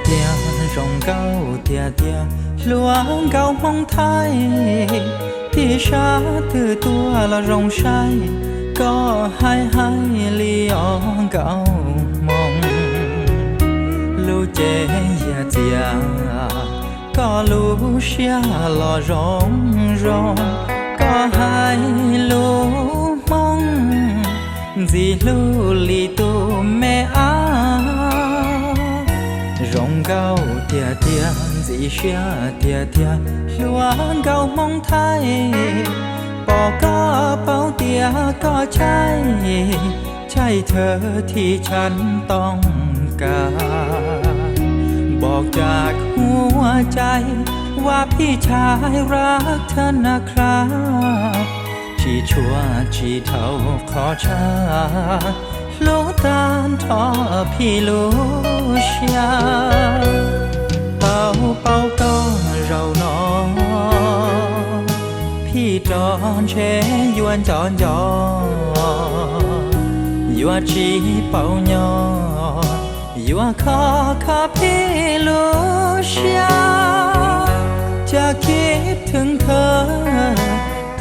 เตียรองเก้าเตียหลวงเก้ามองไทยที่ชาถือตัวละรองใช้ก็ให้เลี้ยงเก้ามองลูเจเตียก็ลูเชียลอรองก็ให้ลูมองจีลูลีตูแม่รองเก้าเตียจีเชียเตียหลวงเก้ามองไทยปอก็เป้าเตียก็ใช่เธอที่ฉันต้องการบอกจากหัวใจว่าพี่ชายรักเธอนะครับชีชัวชีเท่าขอชาลูตานทอพี่ลูเชียเป่าก็เรานอพี่จอนเชยวนจอนยอยัวชีเป่ายอยัวขอพี่ลูเชียจะคิดถึงเธอ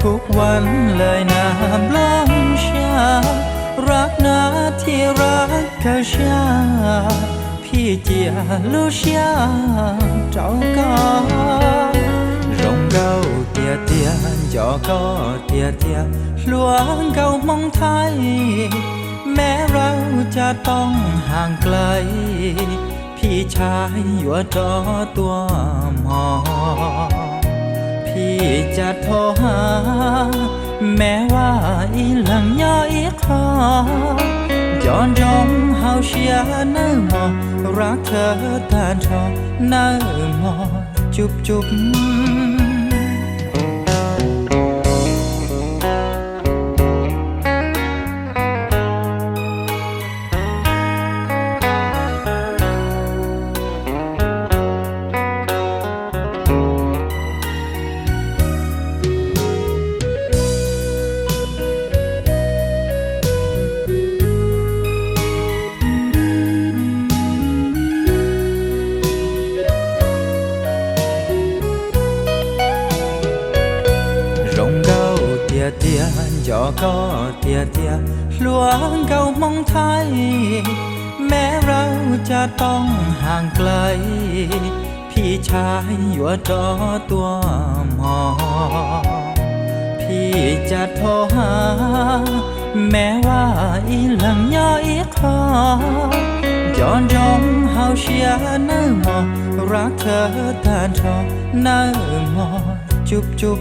ทุกวันเลยน้ำล้องเชียรักนะที่รักเขาเชียพี่เจียลูเชียเจ้าก็รองเก้าเตียจอก็เตียหลวงเก้ามองไทยแม้เราจะต้องห่างไกลพี่ชายอยู่จอตัวหมอพี่จะโทรหาแม้ว่าอีหลังย่ออีคอจอนจงเฮาเชียเนื้อหมอรักเธอตาทอเนื้อหมอจุบเตียจอก็เตียหลวงเก้ามองไทยแม้เราจะต้องห่างไกลพี่ชายอยู่จอตัวหมอพี่จะโทรหาแม้ว่าอีหลังย่ออีคอจอนจงเฮาเชียเนื้อหมอรักเธอตาทอเนื้อหมอจุบ